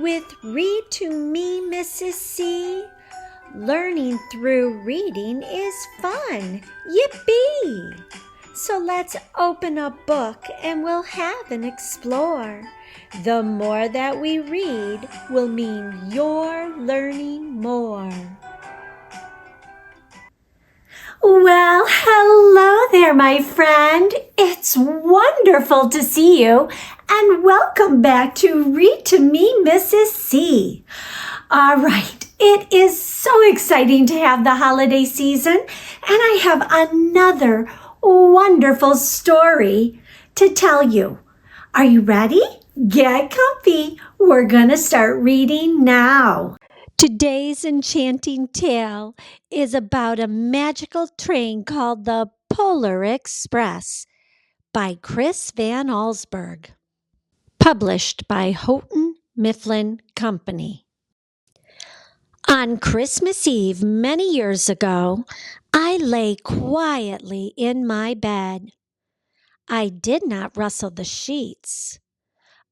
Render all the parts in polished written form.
with Read to Me, Mrs. C. Learning through reading is fun. Yippee! So let's open a book and we'll have an explore. The more that we read will mean you're learning more. Well, hello there, my friend. It's wonderful to see you, and welcome back to Read to Me, Mrs. C. All right, it is so exciting to have the holiday season, and I have another wonderful story to tell you. Are you ready? Get comfy. We're going to start reading now. Today's enchanting tale is about a magical train called the Polar Express by Chris Van Allsburg, published by Houghton, Mifflin Company. On Christmas Eve many years ago, I lay quietly in my bed. I did not rustle the sheets.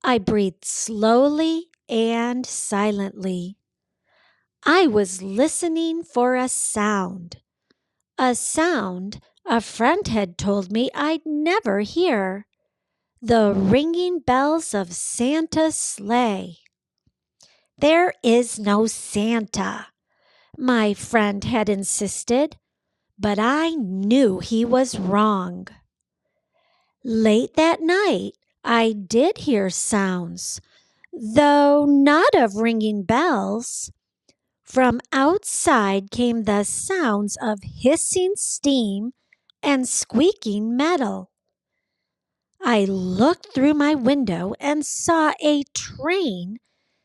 I breathed slowly and silently. I was listening for a sound a friend had told me I'd never hear. The ringing bells of Santa's sleigh. There is no Santa, my friend had insisted, but I knew he was wrong. Late that night, I did hear sounds, though not of ringing bells. From outside came the sounds of hissing steam and squeaking metal. I looked through my window and saw a train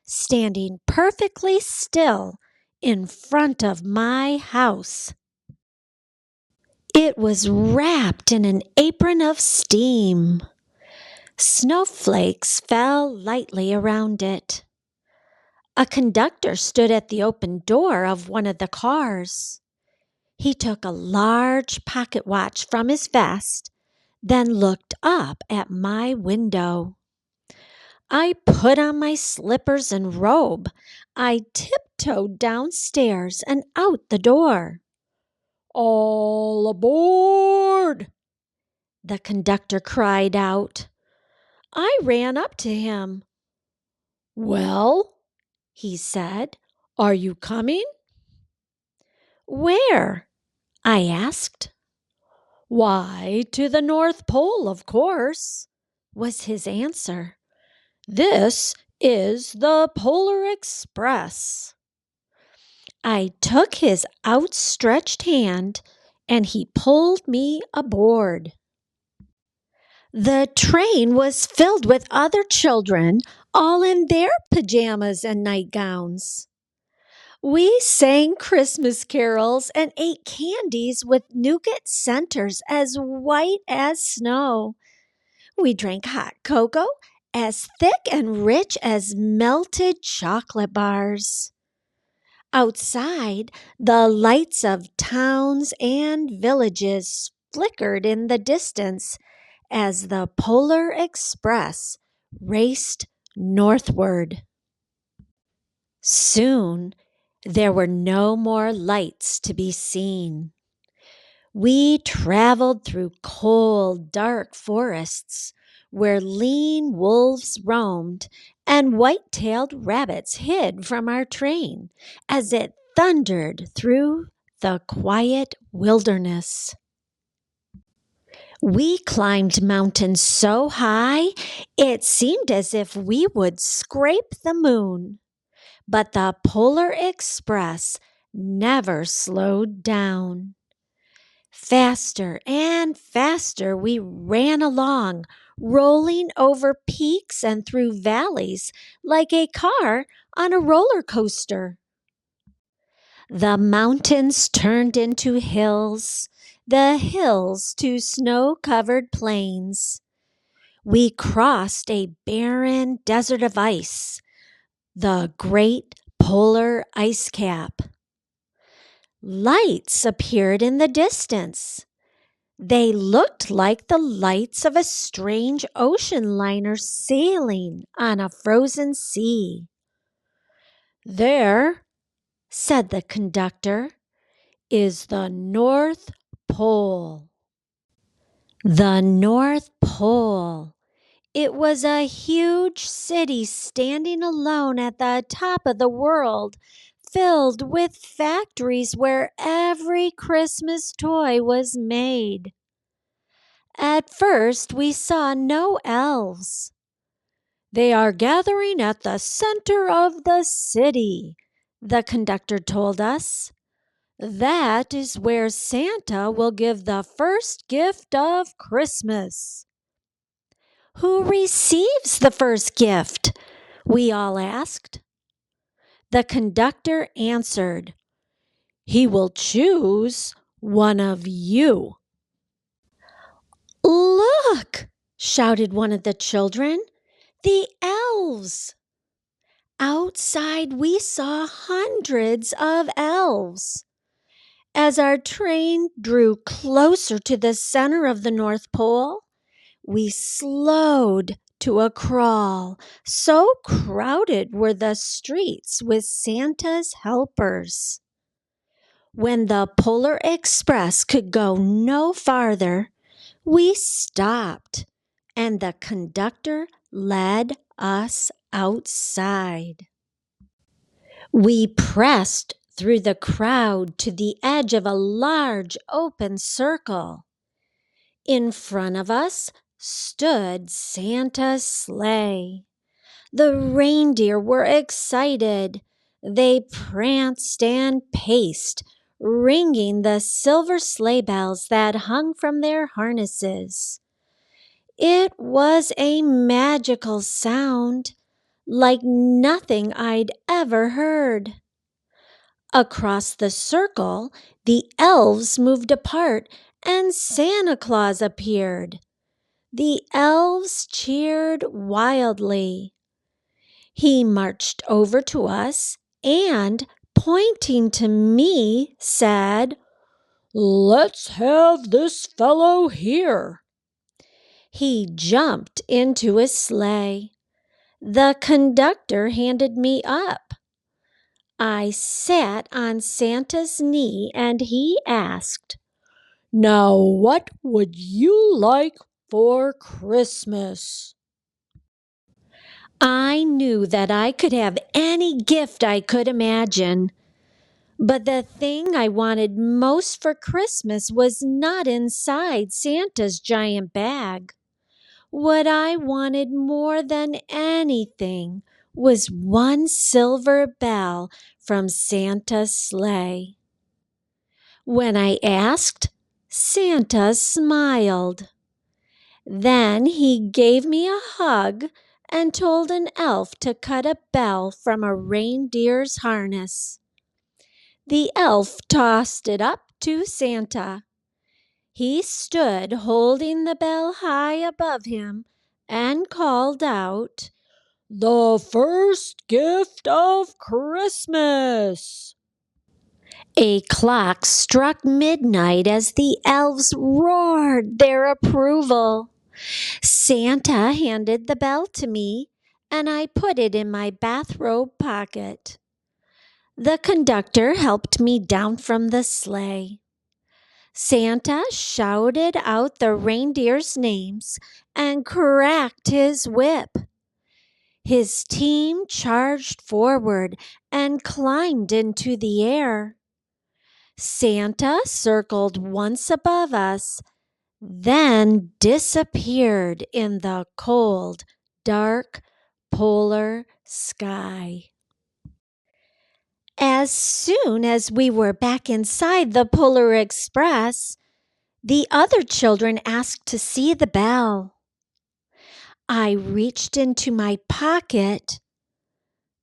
standing perfectly still in front of my house. It was wrapped in an apron of steam. Snowflakes fell lightly around it. A conductor stood at the open door of one of the cars. He took a large pocket watch from his vest, then looked up at my window. I put on my slippers and robe. I tiptoed downstairs and out the door. "All aboard!" the conductor cried out. I ran up to him. "Well," he said, "are you coming?" "Where?" I asked. "Why, to the North Pole, of course," was his answer. "This is the Polar Express." I took his outstretched hand and he pulled me aboard. The train was filled with other children, all in their pajamas and nightgowns. We sang Christmas carols and ate candies with nougat centers as white as snow. We drank hot cocoa as thick and rich as melted chocolate bars. Outside, the lights of towns and villages flickered in the distance as the Polar Express raced northward. Soon, there were no more lights to be seen. We traveled through cold, dark forests where lean wolves roamed and white-tailed rabbits hid from our train as it thundered through the quiet wilderness. We climbed mountains so high it seemed as if we would scrape the moon. But the Polar Express never slowed down. Faster and faster we ran along, rolling over peaks and through valleys like a car on a roller coaster. The mountains turned into hills, the hills to snow-covered plains. We crossed a barren desert of ice, the great polar ice cap. Lights appeared in the distance. They looked like the lights of a strange ocean liner sailing on a frozen sea. "There," said the conductor, "is the North Pole." The North Pole. It was a huge city standing alone at the top of the world, filled with factories where every Christmas toy was made. At first, we saw no elves. "They are gathering at the center of the city," the conductor told us. "That is where Santa will give the first gift of Christmas." "Who receives the first gift?" we all asked. The conductor answered, "He will choose one of you." "Look!" shouted one of the children. "The elves!" Outside, we saw hundreds of elves. As our train drew closer to the center of the North Pole, we slowed to a crawl. So crowded were the streets with Santa's helpers. When the Polar Express could go no farther, we stopped, and the conductor led us outside. We pressed through the crowd to the edge of a large open circle. In front of us stood Santa's sleigh. The reindeer were excited. They pranced and paced, ringing the silver sleigh bells that hung from their harnesses. It was a magical sound, like nothing I'd ever heard. Across the circle, the elves moved apart and Santa Claus appeared. The elves cheered wildly. He marched over to us and, pointing to me, said, "Let's have this fellow here." He jumped into his sleigh. The conductor handed me up. I sat on Santa's knee and he asked, "Now what would you like for Christmas?" I knew that I could have any gift I could imagine. But the thing I wanted most for Christmas was not inside Santa's giant bag. What I wanted more than anything was one silver bell from Santa's sleigh. When I asked, Santa smiled. Then he gave me a hug and told an elf to cut a bell from a reindeer's harness. The elf tossed it up to Santa. He stood holding the bell high above him and called out, "The first gift of Christmas!" A clock struck midnight as the elves roared their approval. Santa handed the bell to me, and I put it in my bathrobe pocket. The conductor helped me down from the sleigh. Santa shouted out the reindeers' names and cracked his whip. His team charged forward and climbed into the air. Santa circled once above us, then disappeared in the cold, dark, polar sky. As soon as we were back inside the Polar Express, the other children asked to see the bell. I reached into my pocket,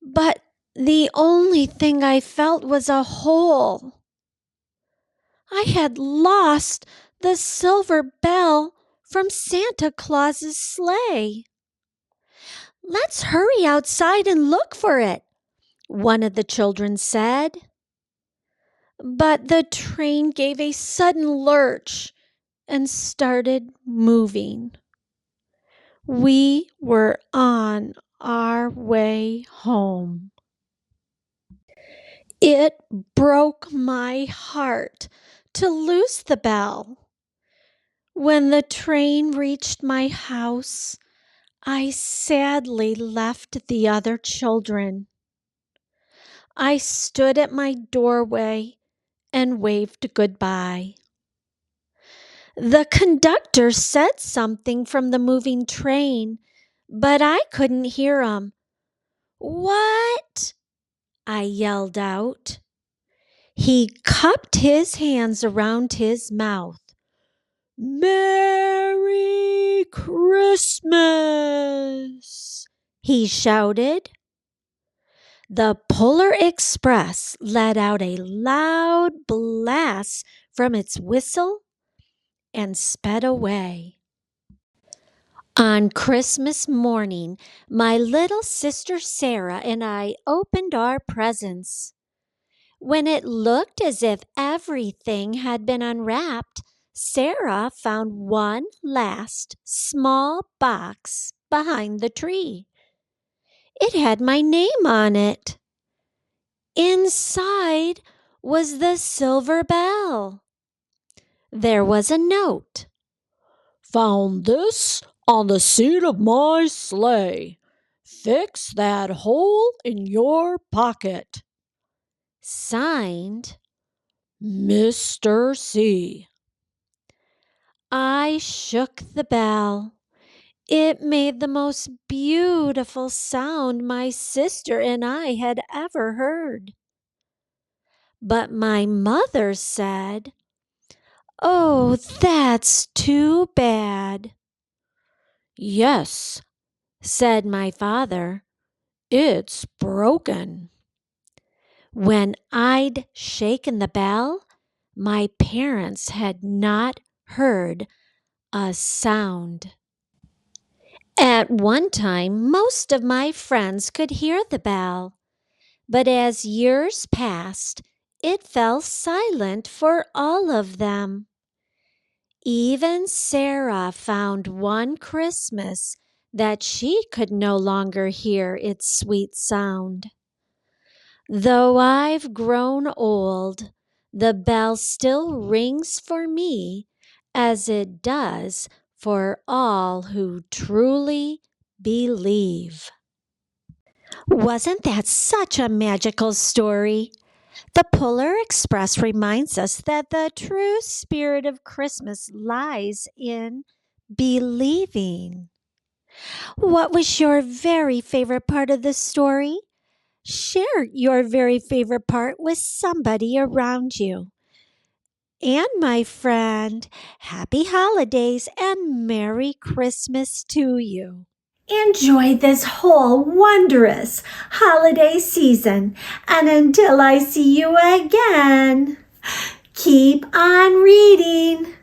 but the only thing I felt was a hole. I had lost the silver bell from Santa Claus's sleigh. "Let's hurry outside and look for it," one of the children said. But the train gave a sudden lurch and started moving. We were on our way home. It broke my heart to lose the bell. When the train reached my house, I sadly left the other children. I stood at my doorway and waved goodbye. The conductor said something from the moving train, but I couldn't hear him. "What?" I yelled out. He cupped his hands around his mouth. "Merry Christmas!" he shouted. The Polar Express let out a loud blast from its whistle and sped away. On Christmas morning, my little sister Sarah and I opened our presents. When it looked as if everything had been unwrapped, Sarah found one last small box behind the tree. It had my name on it. Inside was the silver bell. There was a note. "Found this on the seat of my sleigh. Fix that hole in your pocket." Signed, Mr. C. I shook the bell. It made the most beautiful sound my sister and I had ever heard. But my mother said, "Oh, that's too bad." "Yes," said my father, "it's broken." When I'd shaken the bell, my parents had not heard a sound. At one time, most of my friends could hear the bell, but as years passed, it fell silent for all of them. Even Sarah found one Christmas that she could no longer hear its sweet sound. Though I've grown old, the bell still rings for me as it does for all who truly believe. Wasn't that such a magical story? The Polar Express reminds us that the true spirit of Christmas lies in believing. What was your very favorite part of the story? Share your very favorite part with somebody around you. And my friend, happy holidays and Merry Christmas to you. Enjoy this whole wondrous holiday season. And until I see you again, keep on reading.